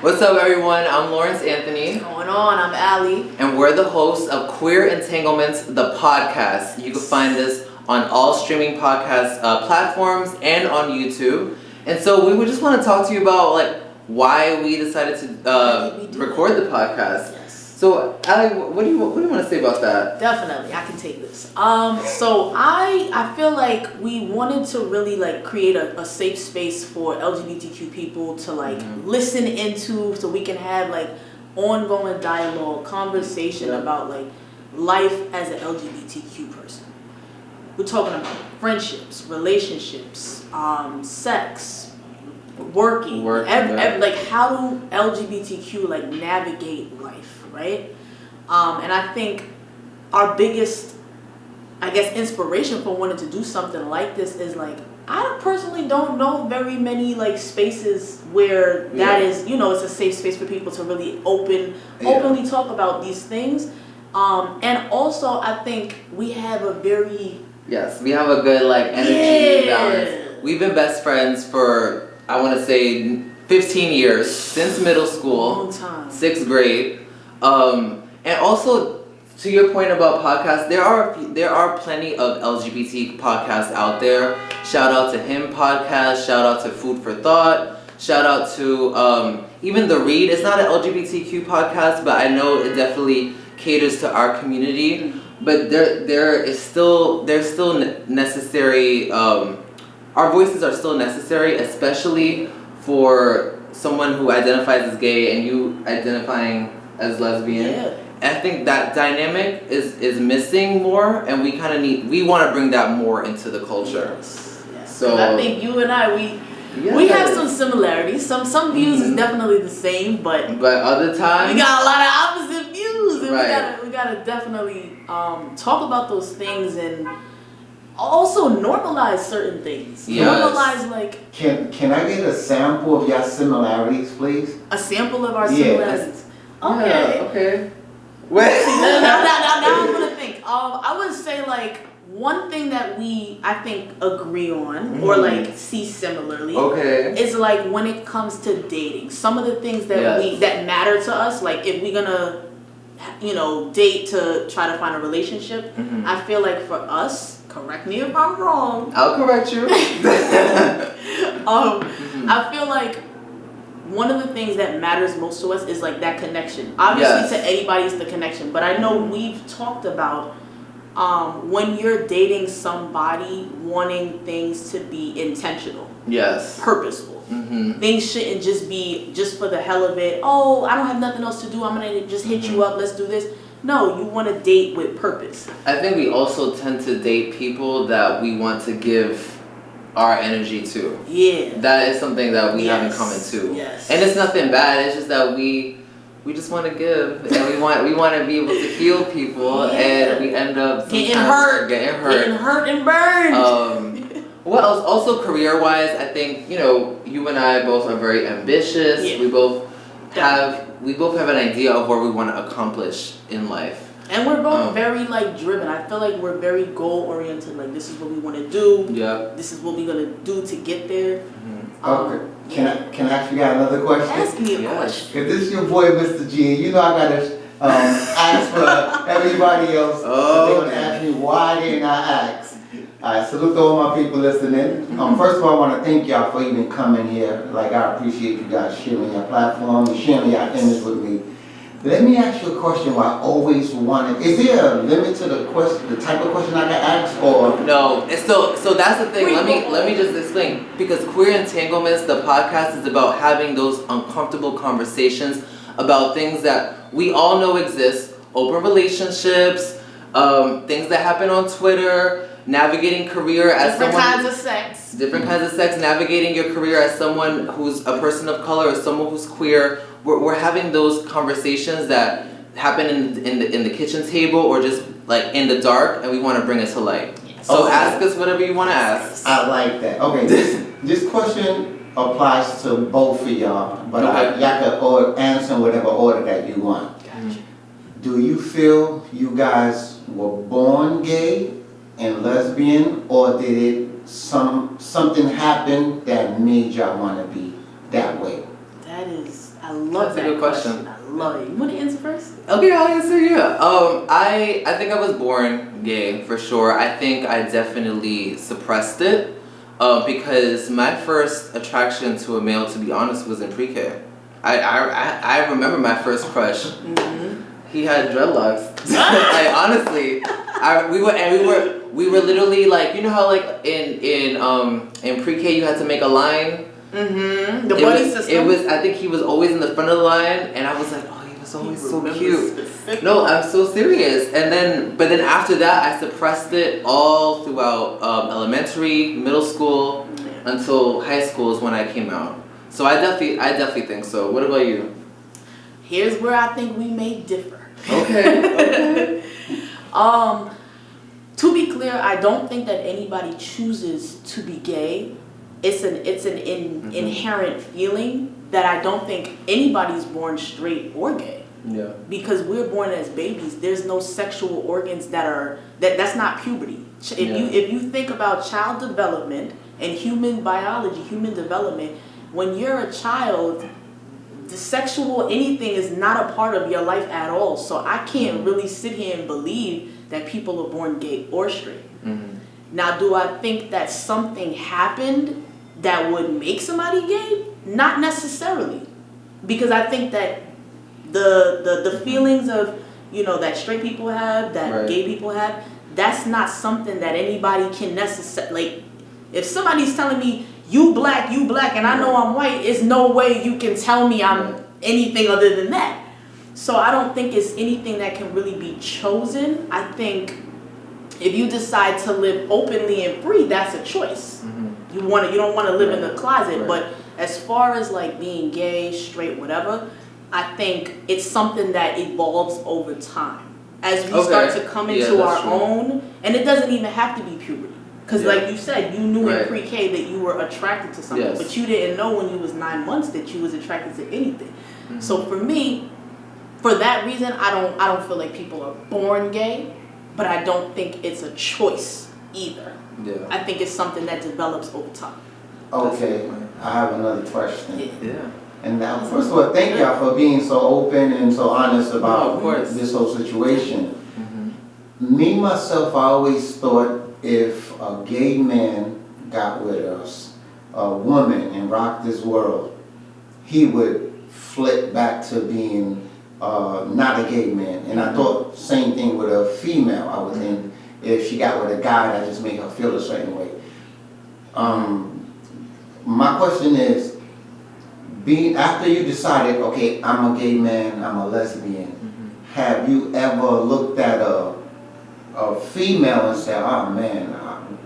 What's up, everyone? I'm Lawrence Anthony. What's going on? I'm Allie. And we're the hosts of Queer Entanglements, the podcast. You can find this on all streaming podcast platforms and on YouTube. And so we would just want to talk to you about why we decided to record the podcast. Yes. So, Allie, what do you want to say about that? Definitely, I can take this. So I feel like we wanted to really create a safe space for LGBTQ people to listen into, so we can have ongoing dialogue, conversation about life as an LGBTQ person. We're talking about friendships, relationships, sex, working, how do LGBTQ navigate life, right? And I think our biggest, inspiration for wanting to do something like this is I personally don't know very many spaces where that is, it's a safe space for people to really openly talk about these things. And also I think we have a very we have a good energy balance. We've been best friends for I want to say 15 years, since middle school, long time. 6th grade. And also, to your point about podcasts, there are plenty of LGBT podcasts out there. Shout out to Him Podcast, shout out to Food for Thought, shout out to even The Read. It's not an LGBTQ podcast, but I know it definitely caters to our community. But there's still necessary, our voices are still necessary, especially for someone who identifies as gay and you identifying as lesbian. Yeah. I think that dynamic is missing more, and we want to bring that more into the culture. Yes. So I think you and I we have some similarities. Some views is definitely the same, but other times we got a lot of opposite views, and right. we gotta definitely talk about those things and also normalize certain things. Yes. Normalize Can I get a sample of your similarities, please? a sample of our similarities. Okay. Yeah, okay. Wait. now I'm gonna think. I would say one thing that I think agree on or see similarly. Okay. Is when it comes to dating. Some of the things that that matter to us, if we're gonna date to try to find a relationship, I feel for us, correct me if I'm wrong. I'll correct you. I feel one of the things that matters most to us is that connection. Obviously, to anybody, it's the connection. But I know we've talked about when you're dating somebody, wanting things to be intentional. Yes. Purposeful. Things shouldn't just be just for the hell of it. Oh, I don't have nothing else to do. I'm going to just hit you up. Let's do this. No, you want to date with purpose. I think we also tend to date people that we want to give our energy to. Yeah. That is something that we have in common too. Yes. And it's nothing bad. It's just that we just want to give, and we want to be able to heal people, and we end up getting hurt and burned. What else? Also, career-wise, I think you and I both are very ambitious. Yeah. We both have an idea of what we want to accomplish in life. And we're both very driven. I feel we're very goal oriented. This is what we want to do. Yeah. This is what we're gonna do to get there. Okay. Can I ask you guys another question? Ask me a question. Cause this is your boy Mr.G. I gotta ask for everybody else. They're gonna ask me why they not ask. Alright, salute to all my people listening. First of all, I want to thank y'all for even coming here. I appreciate you guys sharing your platform and sharing your image with me. Let me ask you a question. I always wanted. Is there a limit to the question, the type of question I can ask, or no? So that's the thing. Let me just explain, because Queer Entanglements, the podcast, is about having those uncomfortable conversations about things that we all know exist: open relationships, things that happen on Twitter, navigating career as different kinds of sex, navigating your career as someone who's a person of color or someone who's queer. We're having those conversations that happen in the kitchen table or just in the dark, and we want to bring it to light. Yes. So ask us whatever you want to ask. I like that. Okay, this question applies to both of y'all, but y'all can answer in whatever order that you want. Gotcha. Do you feel you guys were born gay and lesbian, or did something happen that made y'all want to be that way? That I love That's that a good question. I love it. You want to answer first? Okay, I'll answer you. I think I was born gay for sure. I think I definitely suppressed it, because my first attraction to a male, to be honest, was in pre-K. I remember my first crush. Mm-hmm. He had dreadlocks. Like honestly, we were literally like, you know how like in pre-K you had to make a line. Mm-hmm. The buddy system. I think he was always in the front of the line, and I was like, oh, he was always so cute. No, I'm so serious. But then after that, I suppressed it all throughout elementary, middle school, until high school is when I came out. So I definitely think so. What about you? Here's where I think we may differ. Okay. To be clear, I don't think that anybody chooses to be gay. It's an inherent feeling that I don't think anybody's born straight or gay. Yeah. Because we're born as babies. There's no sexual organs that's not puberty. If you think about child development and human biology, human development, when you're a child, the sexual anything is not a part of your life at all. So I can't really sit here and believe that people are born gay or straight. Mm-hmm. Now, do I think that something happened that would make somebody gay? Not necessarily. Because I think that the feelings of, that straight people have, that gay people have, that's not something that anybody can necessarily, like, if somebody's telling me, you black, and I know I'm white, there's no way you can tell me I'm anything other than that. So I don't think it's anything that can really be chosen. I think if you decide to live openly and free, that's a choice. Mm-hmm. You don't want to live in the closet. But as far as like being gay, straight, whatever, I think it's something that evolves over time. As we start to come into our own, and it doesn't even have to be puberty. Because like you said, you knew in pre-K that you were attracted to something, but you didn't know when you was 9 months that you was attracted to anything. Mm-hmm. So for me, for that reason, I don't feel like people are born gay, but I don't think it's a choice either. Yeah. I think it's something that develops over time. Okay, I have another question. Yeah. And now, first of all, thank y'all for being so open and so honest about this whole situation. Mm-hmm. Me, myself, I always thought if a gay man got with us, a woman, and rocked this world, he would flip back to being not a gay man. And I thought same thing with a female. I would think if she got with a guy, that just made her feel a certain way. My question is, after you decided, okay, I'm a gay man, I'm a lesbian, have you ever looked at a female and said, oh man,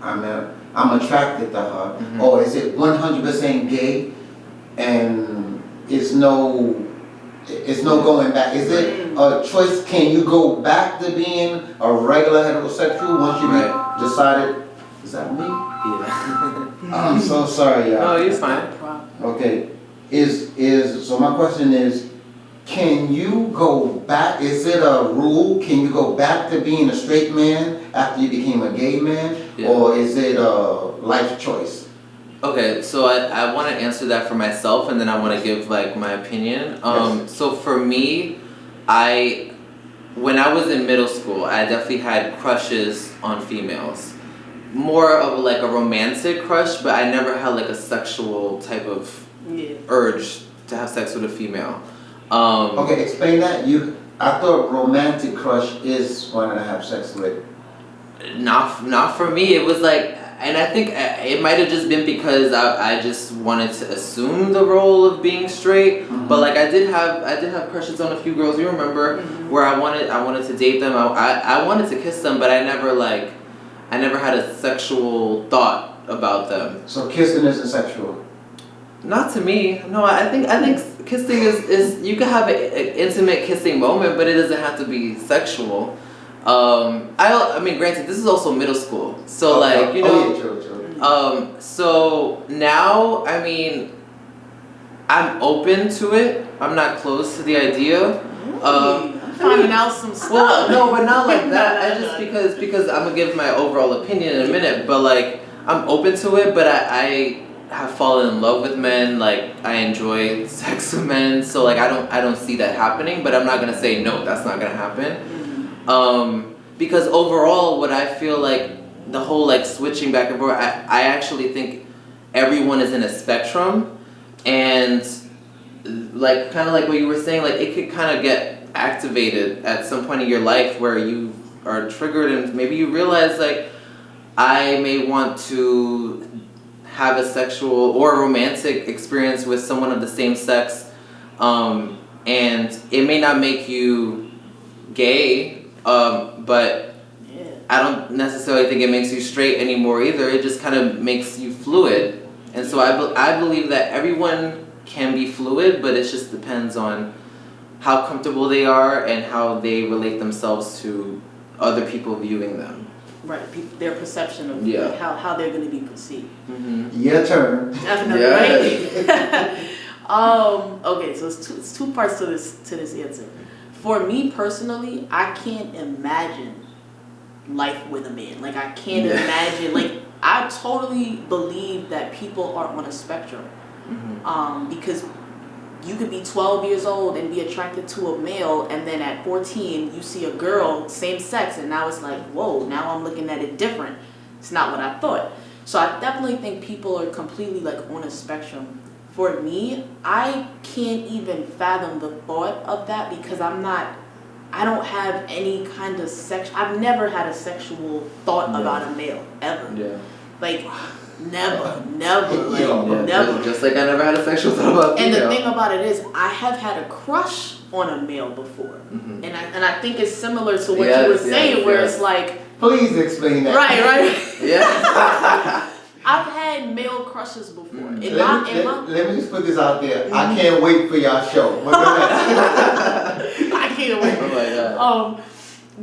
I'm attracted to her? Or is it 100% gay and it's no going back? Is it a choice? Can you go back to being a regular heterosexual once you decided? Is that me? Yeah. I'm so sorry, y'all. No, you're fine. Okay. So my question is, can you go back? Is it a rule? Can you go back to being a straight man after you became a gay man? Yeah. Or is it a life choice? Okay, so I want to answer that for myself, and then I want to give like my opinion. So for me, when I was in middle school, I definitely had crushes on females. More of like a romantic crush, but I never had like a sexual type of urge to have sex with a female. Okay, explain that. I thought romantic crush is wanting to have sex with. Not for me. It was like, and I think it might have just been because I just wanted to assume the role of being straight. But like I did have crushes on a few girls. You remember where I wanted to date them. I wanted to kiss them, but I never had a sexual thought about them. So kissing isn't sexual? Not to me. No, I think kissing is you can have an intimate kissing moment, but it doesn't have to be sexual. I mean, granted, this is also middle school, so like you know. True. So now, I mean, I'm open to it. I'm not closed to the idea. I'm finding out some stuff. Well, no, but not like that. I just because I'm gonna give my overall opinion in a minute. But like, I'm open to it. But have fallen in love with men. Like I enjoy sex with men, so like I don't see that happening. But I'm not gonna say no, that's not gonna happen. Because overall, what I feel like the whole like switching back and forth, I actually think everyone is in a spectrum, and like kind of like what you were saying, like it could kind of get activated at some point in your life where you are triggered and maybe you realize like I may want to have a sexual or romantic experience with someone of the same sex, and it may not make you gay, but I don't necessarily think it makes you straight anymore either. It just kind of makes you fluid, and so I believe that everyone can be fluid, but it just depends on how comfortable they are and how they relate themselves to other people viewing them. Right, their perception of like, how they're going to be perceived. Your turn. Definitely, right? Okay, so it's two parts to this answer. For me personally, I can't imagine life with a man. Like I can't imagine. Like I totally believe that people are on a spectrum. Because you could be 12 years old and be attracted to a male, and then at 14 you see a girl, same sex, and now it's like, whoa, now I'm looking at it different. It's not what I thought. So I definitely think people are completely like on a spectrum. For me, I can't even fathom the thought of that because I don't have any kind of I've never had a sexual thought about a male, ever. Yeah. Like, never. Never. Just like I never had a sexual thought about female. And the thing about it is, I have had a crush on a male before. And I think it's similar to what you were saying, where it's like... Please explain that. Right. Yeah. I've had male crushes before. Let me just put this out there. I can't wait for y'all show. I can't wait. Oh my God.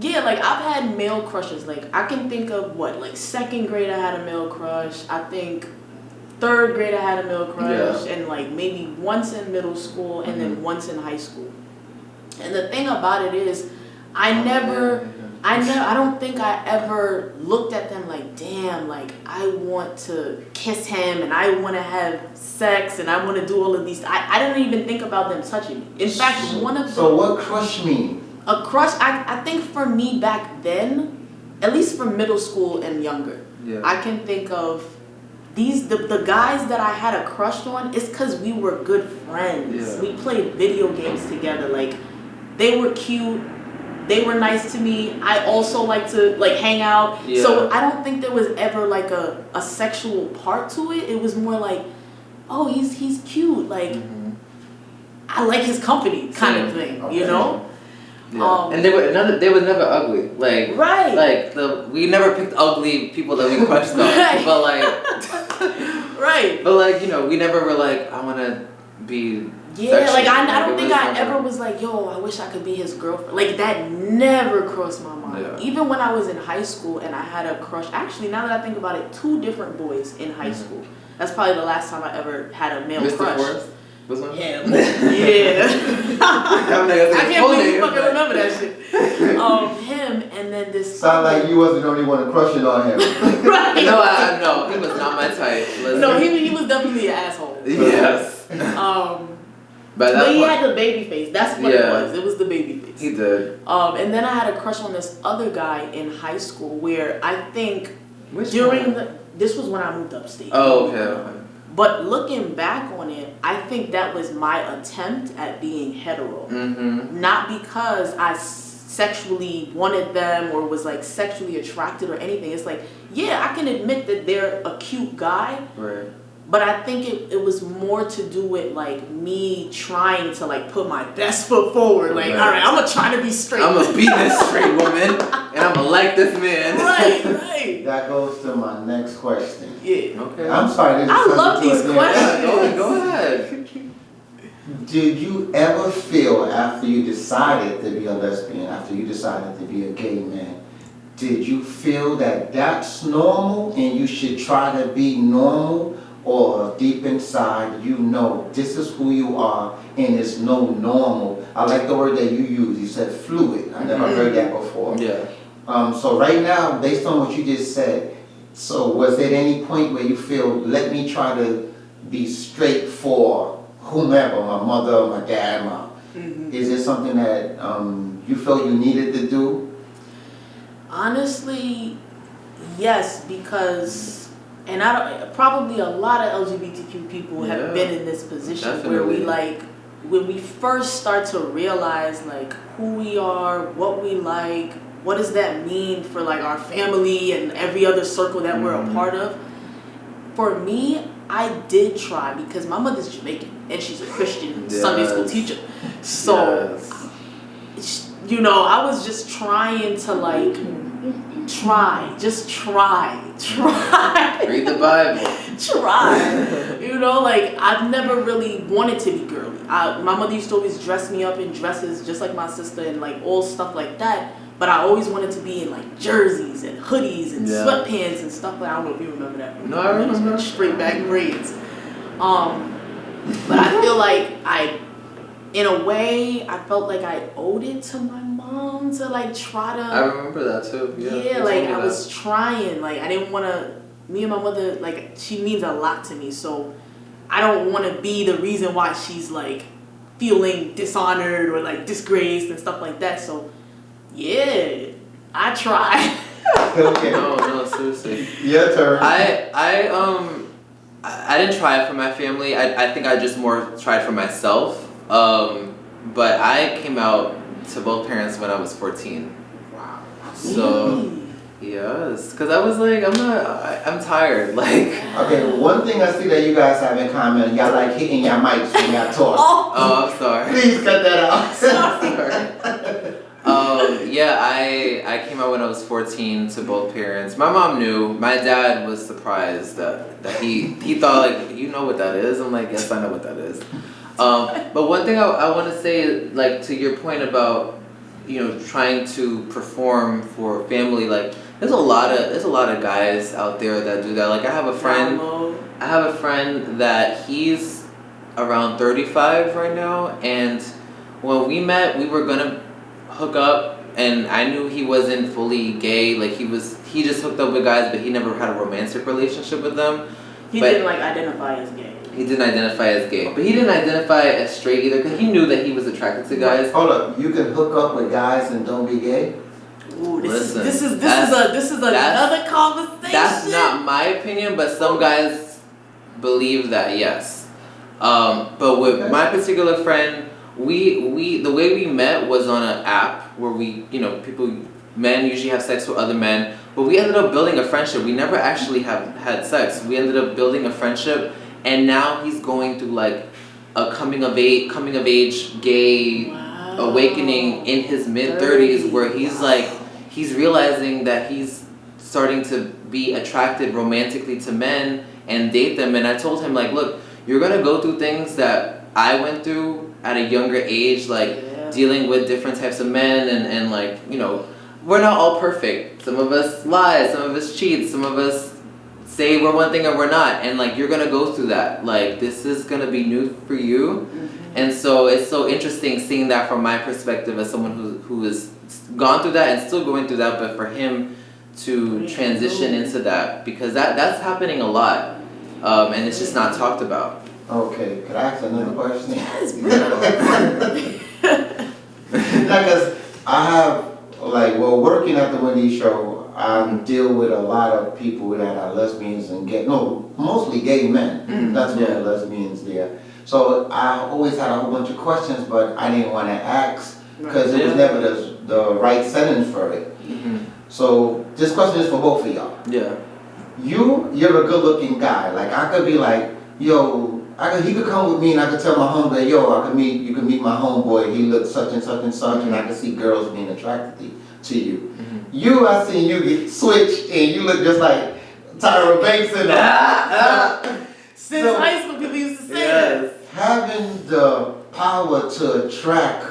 Yeah, like I've had male crushes. Like I can think of like 2nd grade I had a male crush. I think 3rd grade I had a male crush, and like maybe once in middle school and then once in high school. And the thing about it is, I don't think I ever looked at them like, damn, like I want to kiss him and I want to have sex and I want to do all of these. I didn't even think about them touching me. In fact, So what crush mean? A crush, I think for me back then, at least for middle school and younger, I can think of the guys that I had a crush on, it's because we were good friends. Yeah. We played video games together. Like, they were cute. They were nice to me. I also like to like hang out. Yeah. So I don't think there was ever like a sexual part to it. It was more like, oh, he's cute. Like, I like his company kind of thing, you know? Yeah. And they were never ugly. Like, like we never picked ugly people that we crushed on. But like, but like, you know, we never were like, I want to be. Yeah, like I don't think I ever was like, yo, I wish I could be his girlfriend. Like that never crossed my mind. Yeah. Even when I was in high school and I had a crush. Actually, now that I think about it, 2 different boys in high school. That's probably the last time I ever had a male crush. Forrest? Was one? Yeah. I can't believe you fucking remember that shit. Him and then this. Sound like you wasn't the only one crushing on him. Right. No, he was not my type. Listen. No, he was definitely an asshole. Yes. But he had the baby face. That's what it was. It was the baby face. He did. And then I had a crush on this other guy in high school where I think this was when I moved upstate. Oh, okay. But looking back on it, I think that was my attempt at being hetero. Not because I sexually wanted them or was like sexually attracted or anything. It's like, yeah, I can admit that they're a cute guy. Right. But I think it was more to do with like me trying to like put my best foot forward. Like, all right, I'm gonna try to be straight. I'm gonna be this straight woman, and I'm gonna like this man. Right. That goes to my next question. Yeah. Okay. I'm sorry. I love these questions. Yeah, go ahead. Did you ever feel after you decided to be a lesbian, after you decided to be a gay man, did you feel that that's normal and you should try to be normal? Or deep inside, you know, this is who you are and it's no normal. I like the word that you used. You said fluid. I never heard that before. Yeah. So right now, based on what you just said, so was there any point where you feel, let me try to be straight for whomever, my mother, my dad, is it something that you felt you needed to do? Honestly, yes, because, and probably a lot of LGBTQ people have been in this position where we like, when we first start to realize like who we are, what we like, what does that mean for like our family and every other circle that we're a part of. For me, I did try because my mother's Jamaican and she's a Christian Sunday school teacher. So, you know, I was just trying to like try. Read the Bible. Try. You know, like I've never really wanted to be girly. My mother used to always dress me up in dresses just like my sister and like all stuff like that. But I always wanted to be in like jerseys and hoodies and sweatpants and stuff like that. I don't know if you remember that. No, I remember. Straight back braids. But I feel like in a way, I felt like I owed it to my mom to like try to. I remember that too. Yeah, like I was trying. Like I didn't want to. Me and my mother, like she means a lot to me. So I don't want to be the reason why she's like feeling dishonored or like disgraced and stuff like that. So yeah, I tried. Okay. No, seriously. Your turn. I didn't try it for my family. I think I just more tried for myself. But I came out to both parents when I was 14. Wow. So, yes, because I was like, I'm tired. Like. Okay, one thing I see that you guys have in common, y'all like hitting your mics when y'all talk. Oh, I'm sorry. Please cut that out. Sorry. Yeah, I came out when I was 14 to both parents. My mom knew. My dad was surprised that he thought like, you know what that is? I'm like, yes, I know what that is. But one thing I want to say, like to your point about, you know, trying to perform for family, like there's a lot of guys out there that do that. Like I have a friend that he's around 35 right now, and when we met, we were gonna hook up, and I knew he wasn't fully gay. Like he just hooked up with guys, but he never had a romantic relationship with them. He didn't like identify as gay. He didn't identify as gay, but he didn't identify as straight either, because he knew that he was attracted to guys. Hold up, you can hook up with guys and don't be gay? Ooh, this is another conversation. That's not my opinion, but some guys believe that, yes. But with my particular friend, we the way we met was on an app where men usually have sex with other men, but we ended up building a friendship. We never actually had sex. We ended up building a friendship, and now he's going through like a coming of age gay awakening in his mid-30s, where he's realizing that he's starting to be attracted romantically to men and date them. And I told him, like, look, you're gonna go through things that I went through at a younger age, like dealing with different types of men, and like, you know, we're not all perfect. Some of us lie, some of us cheat, some of us say we're one thing and we're not, and like you're gonna go through that. Like this is gonna be new for you. And so it's so interesting seeing that from my perspective as someone who has gone through that and still going through that, but for him to transition into that, because that's happening a lot, and it's just not talked about. Okay, could I ask another question? Yes, Because I have, working at the Wendy's show, I deal with a lot of people that are lesbians and mostly gay men. That's why the lesbians there. So I always had a whole bunch of questions, but I didn't want to ask because it was never the right setting for it. So this question is for both of y'all. Yeah. You're a good-looking guy. Like I could be like, yo, he could come with me and I could tell my homeboy, yo, you could meet my homeboy. He looks such and such and such, and I could see girls being attracted to you. I seen you get switched, and you look just like Tyra Banks and Since high school, people used to say that. Having the power to attract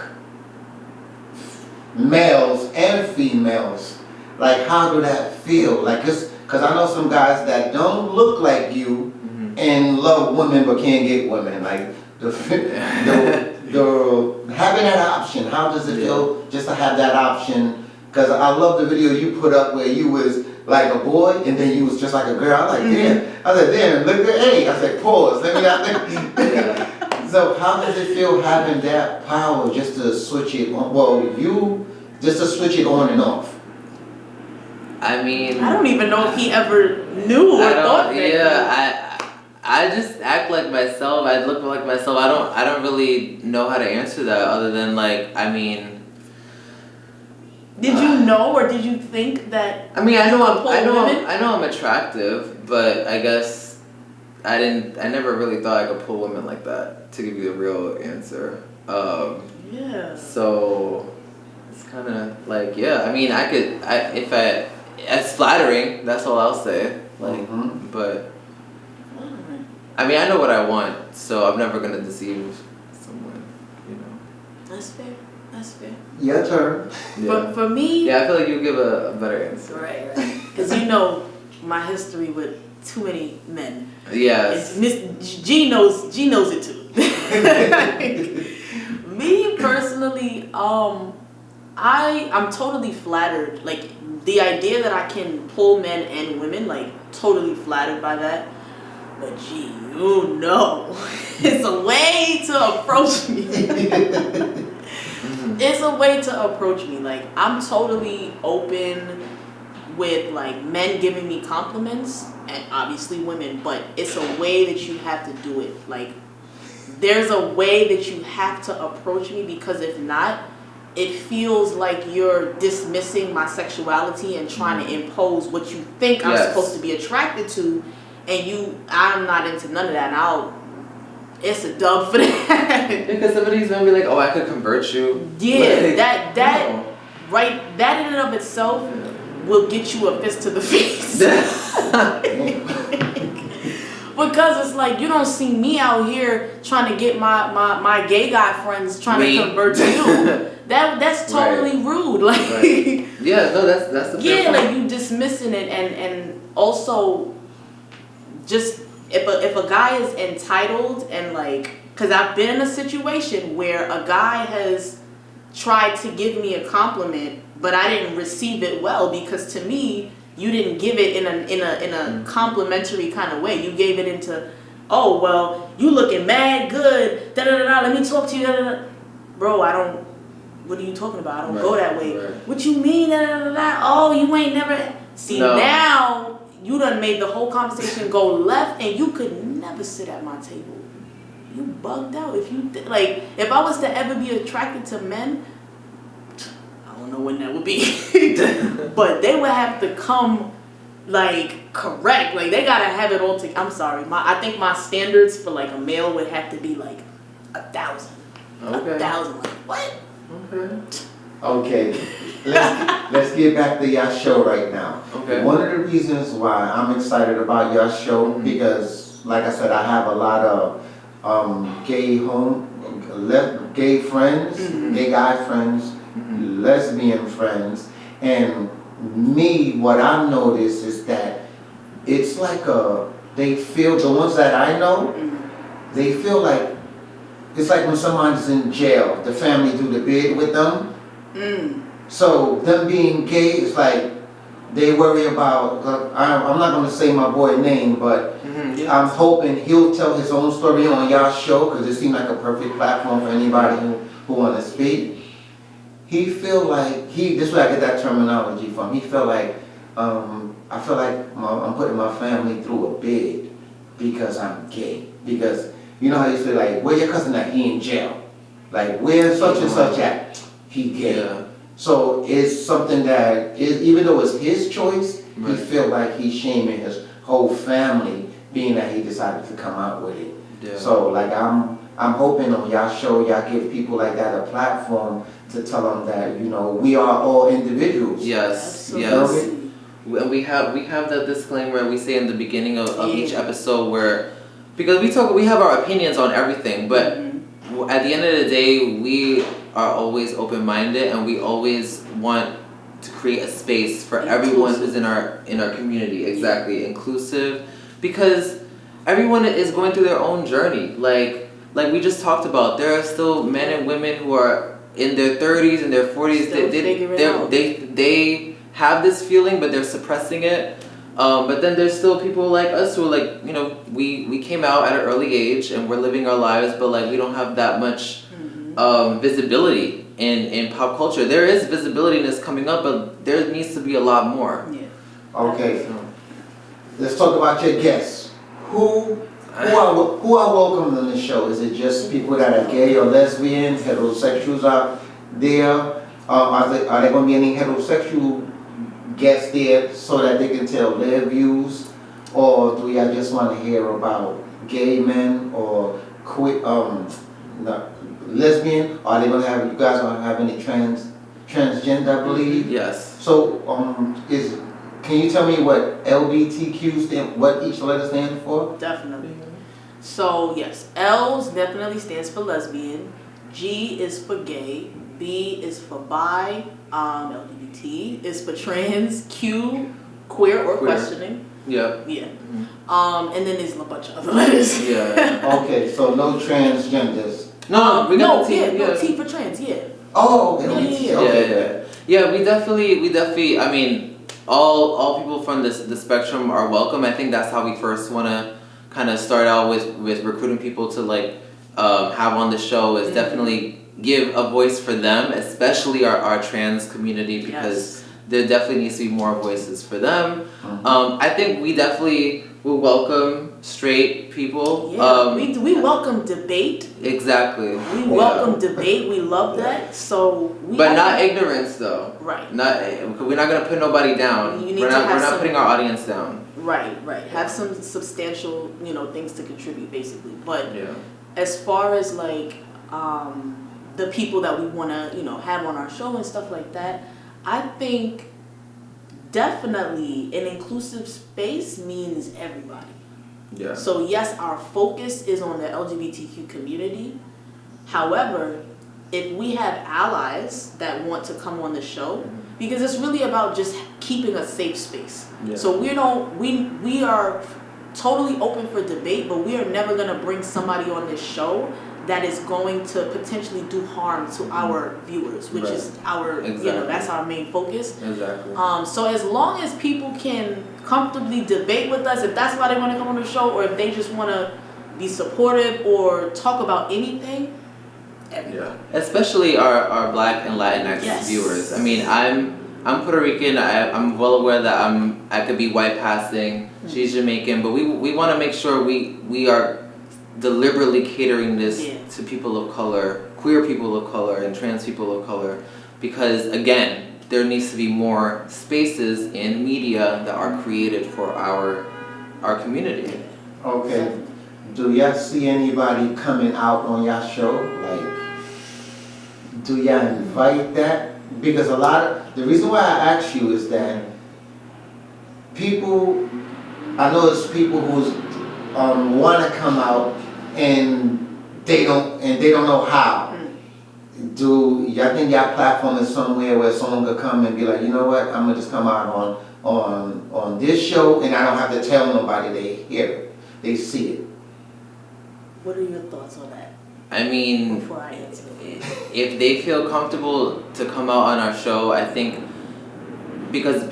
males and females, like how do that feel? Like, because I know some guys that don't look like you and love women but can't get women. Like the having that option, how does it feel just to have that option? Because I love the video you put up where you was like a boy, and then you was just like a girl. I was like, damn. I said, damn, look at, hey. I said, pause. Let me not think. So how does it feel having that power just to switch it on? Well, just to switch it on and off. I mean, I don't even know if he ever knew or thought that. Yeah, I just act like myself. I look like myself. I don't really know how to answer that other than like, I mean. Did you know, or did you think that? I mean, I know I'm attractive, but I guess I never really thought I could pull women like that. To give you the real answer. Yeah. So it's kind of like, yeah. I mean, it's flattering. That's all I'll say. Like, but. I mean, I know what I want, so I'm never gonna deceive someone, you know. That's fair. That's fair. Your turn. Yeah. For me. Yeah, I feel like you give a better answer. Right. Because you know my history with too many men. Yes. G knows it too. Me personally, I'm totally flattered. Like the idea that I can pull men and women, like totally flattered by that. But gee, you know, it's a way to approach me. It's a way to approach me. Like, I'm totally open with, like, men giving me compliments, and obviously women, but it's a way that you have to do it. Like, there's a way that you have to approach me, because if not, it feels like you're dismissing my sexuality and trying to impose what you think I'm supposed to be attracted to. And I'm not into none of that. And it's a dub for that. Because somebody's gonna be like, "Oh, I could convert you." Yeah, like, that in and of itself will get you a fist to the face. Because it's like, you don't see me out here trying to get my gay guy friends trying to convert to you. That's totally rude. Like, yeah, no, that's the fair point. Like you dismissing it, and also. Just if a guy is entitled and like, because I've been in a situation where a guy has tried to give me a compliment, but I didn't receive it well, because to me you didn't give it in a complimentary kind of way. You gave it into, oh well, you looking mad good, da da da da. Let me talk to you, da da da. Bro, I don't. What are you talking about? I don't go that way. Right. What you mean, da da da da? Oh, you ain't never. See now. You done made the whole conversation go left, and you could never sit at my table. You bugged out. If I was to ever be attracted to men, I don't know when that would be, but they would have to come like correct. Like they gotta have it all together. I'm sorry, I think my standards for like a male would have to be like 1,000. Okay. 1,000. Like what? Okay, let's get back to your show right now. Okay. One of the reasons why I'm excited about your show, because like I said, I have a lot of gay friends, gay guy friends, lesbian friends, and what I've noticed is that it's like they feel, the ones that I know, they feel like it's like when someone's in jail, the family do the bid with them. So them being gay, it's like they worry about, I'm not going to say my boy's name, but I'm hoping he'll tell his own story on y'all show, because it seemed like a perfect platform for anybody who want to speak. He feel like, this is where I get that terminology from, he felt like, I feel like I'm putting my family through a bid because I'm gay. Because you know how you say, like, where your cousin at? He in jail. Like, where such and such at? He gay. Yeah. So it's something that, even though it's his choice, he feel like he's shaming his whole family, being that he decided to come out with it. Yeah. So, like, I'm hoping on y'all show, y'all give people like that a platform to tell them that, you know, we are all individuals. Yes, yes. And we have that disclaimer we say in the beginning of each episode where, because we have our opinions on everything, but at the end of the day, we are always open-minded, and we always want to create a space for everyone who's in our community. Exactly, inclusive, because everyone is going through their own journey. Like we just talked about, there are still men and women who are in their 30s and their 40s. have this feeling, but they're suppressing it. But then there's still people like us who are like, you know, we came out at an early age and we're living our lives, but like we don't have that much visibility in pop culture. There is visibility and it's coming up, but there needs to be a lot more. Yeah. Okay. So, let's talk about your guests. Who are welcome on the show? Is it just people that are gay or lesbian, heterosexuals out there? Are there going to be any heterosexual guests there so that they can tell their views, or do y'all just want to hear about gay men or queer, lesbian? Are they going to have, you guys going to have any transgender, I believe? Yes. So can you tell me what LBTQ what each letter stands for? Definitely. So yes, L's definitely stands for lesbian, G is for gay, B is for bi, LGBT is for trans, Q, queer or questioning. Yeah. Yeah. And then there's a bunch of other letters. Yeah. Okay, so no transgenders. No, we got the T. No, T for trans, yeah. Oh, okay. Yeah, we definitely, I mean, all people from the spectrum are welcome. I think that's how we first want to kind of start out with recruiting people to like have on the show, is definitely give a voice for them, especially our trans community, because there definitely needs to be more voices for them. I think we definitely will welcome straight people. Yeah, we welcome debate. Exactly. We welcome debate. We love that. So but not ignorance though. Right. We're not gonna put nobody down. We're not putting our audience down. Right. Have some substantial, things to contribute basically. But as far as like the people that we want to, have on our show and stuff like that, I think definitely an inclusive space means everybody. Yeah. So yes, our focus is on the LGBTQ community. However, if we have allies that want to come on the show, because it's really about just keeping a safe space. Yeah. So we are totally open for debate, but we are never going to bring somebody on this show that is going to potentially do harm to our viewers, which is our, that's our main focus. Exactly. So as long as people can comfortably debate with us, if that's why they want to come on the show, or if they just want to be supportive or talk about anything, everybody. Yeah. Especially our Black and Latinx viewers. I mean, I'm Puerto Rican. I'm well aware that I could be white passing. She's Jamaican, but we want to make sure we are deliberately catering this to people of color, queer people of color, and trans people of color, because again, there needs to be more spaces in media that are created for our community. Okay. Do y'all see anybody coming out on y'all show? Like, do y'all invite that? Because the reason why I ask you is that I know it's people who want to come out and they don't know how. Do y'all think y'all platform is somewhere where someone could come and be like, you know what, I'm gonna just come out on this show and I don't have to tell nobody, they hear it, they see it? What are your thoughts on that? I mean, before I answer, if they feel comfortable to come out on our show, I think because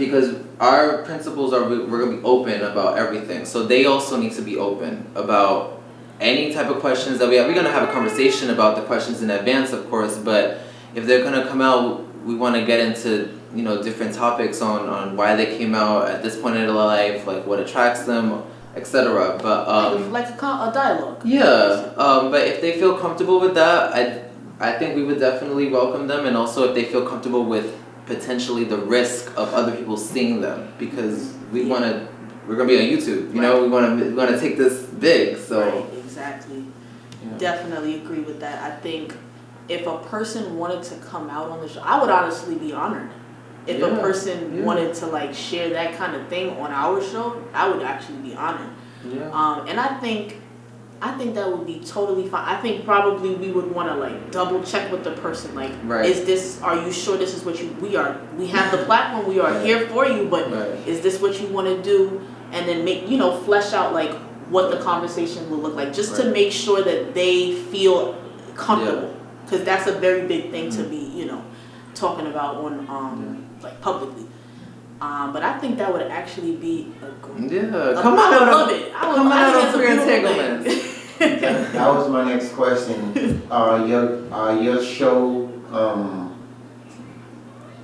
our principles are we're gonna be open about everything, so they also need to be open about any type of questions that we have. We're gonna have a conversation about the questions in advance, of course, but if they're gonna come out, we want to get into different topics on why they came out at this point in their life, like what attracts them, etc. But like a dialogue. Yeah. But if they feel comfortable with that, I think we would definitely welcome them, and also if they feel comfortable with potentially the risk of other people seeing them, because we're gonna be on YouTube. We want to take this big. So. Right. Exactly. Yeah. Definitely agree with that. I think if a person wanted to come out on the show, I would honestly be honored. If a person wanted to like share that kind of thing on our show, I would actually be honored. Yeah. And I think that would be totally fine. I think probably we would want to like double check with the person. Like, are you sure this is what we have the platform, we are here for you, but is this what you want to do? And then make, flesh out like what the conversation will look like, just to make sure that they feel comfortable, because that's a very big thing to be, talking about on like publicly. But I think that would actually be a great. Yeah, come on, I would love it. Come out on Queer Entanglements. That was my next question. Your show,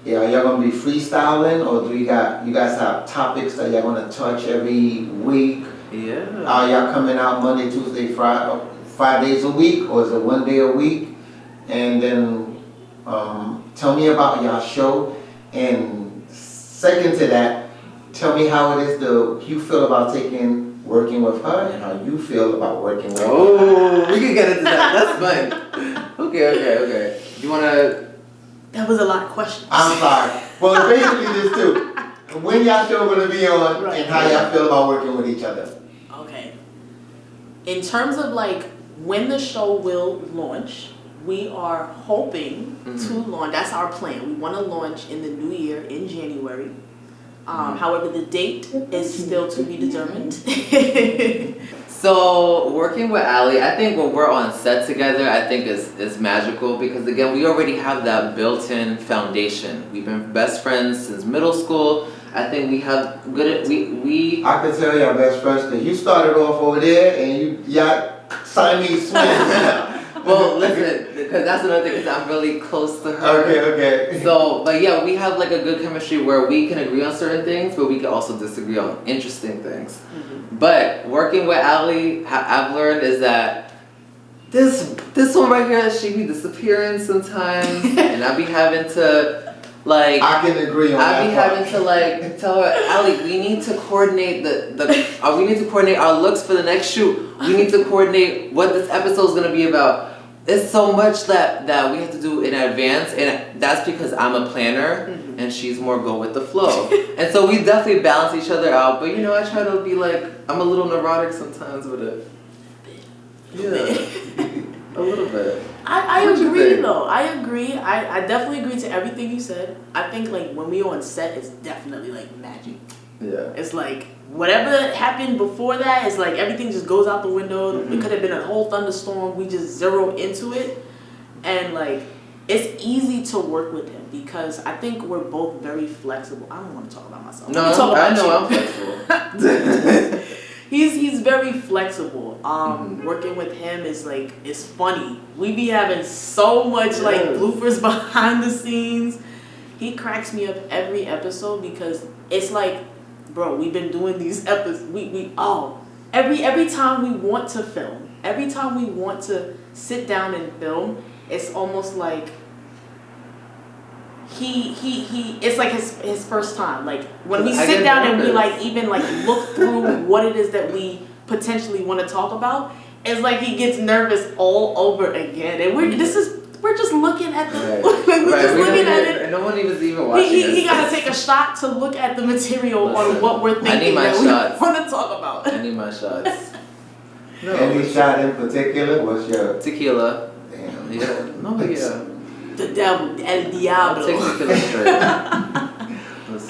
yeah, y'all gonna be freestyling, or do you guys have topics that y'all gonna touch every week? Yeah. Are y'all coming out Monday, Tuesday, Friday, 5 days a week, or is it 1 day a week? And then tell me about y'all show. And second to that, tell me how it is you feel about working with her, and how you feel about working with her. Oh, we can get into that. That's fun. Okay. You wanna? That was a lot of questions. I'm sorry. Well, basically this too. When y'all show gonna be on, Right. and how y'all feel about working with each other. Okay. In terms of like when the show will launch, we are hoping to launch. That's our plan. We want to launch in the new year in January. However, the date is still to be determined. So working with Ali, I think when we're on set together, I think is magical because again, we already have that built-in foundation. We've been best friends since middle school. I think we have we. I can tell y'all best friends because you started off over there and y'all Siamese twins. Well, listen, because that's another thing, because I'm really close to her. Okay. So, but yeah, we have like a good chemistry where we can agree on certain things, but we can also disagree on interesting things. But working with Ali, I've learned is that this one right here, she be disappearing sometimes, and I be having to like. I can agree on that. I be having to like tell her, Ali, we need to coordinate we need to coordinate our looks for the next shoot. We need to coordinate what this episode is gonna be about. It's so much that we have to do in advance, and that's because I'm a planner and she's more go with the flow. And so we definitely balance each other out. But you know, I try to be like, I'm a little neurotic sometimes with it. Yeah, a little bit. I agree though. I agree. I definitely agree to everything you said. I think like when we on set, it's definitely like magic. Yeah. It's like whatever happened before that is like everything just goes out the window. It could have been a whole thunderstorm. We just zero into it, and like it's easy to work with him because I think we're both very flexible. I don't want to talk about myself. No, I know I'm flexible. He's very flexible. Working with him is like it's funny. We be having so much like bloopers behind the scenes. He cracks me up every episode because it's like, bro, we've been doing these episodes. Every time we want to film, every time we want to sit down and film, it's almost like it's like his first time. Like when we sit down and we like even like look through what it is that we potentially want to talk about, it's like he gets nervous all over again. And we're just looking at the looking at it. And no one even watching He gotta take a shot to look at the material on what we're thinking that we want to talk about. I need my shots. No. Any shot in particular? What's your tequila? Damn. Yeah. No, yeah. The devil, El Diablo.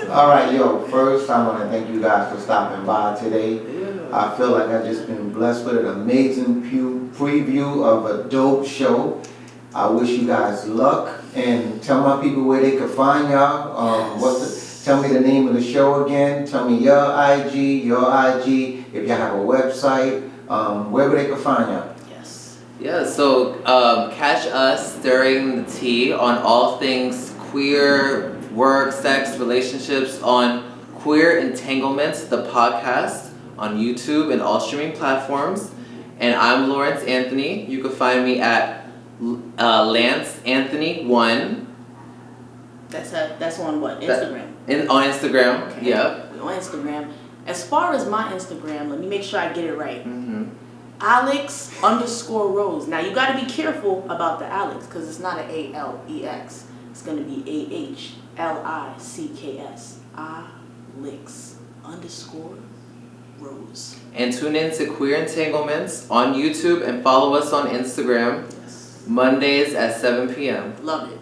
All right, first I want to thank you guys for stopping by today. Yeah. I feel like I've just been blessed with an amazing preview of a dope show. I wish you guys luck, and tell my people where they can find y'all. Tell me the name of the show again. Tell me your IG, if y'all have a website, wherever they can find y'all. Yeah, so catch us during the tea on all things queer, work, sex, relationships on Queer Entanglements, the podcast on YouTube and all streaming platforms. And I'm Lawrence Anthony. You can find me at Lance Anthony 1. That's on what? Instagram? On Instagram, okay. Yep. On Instagram. As far as my Instagram, let me make sure I get it right. Alex_Rose. Now you got to be careful about the Alex because it's not an ALEX. It's going to be AHLICKS. Alex_Rose. And tune in to Queer Entanglements on YouTube and follow us on Instagram. Mondays at 7 p.m. Love it.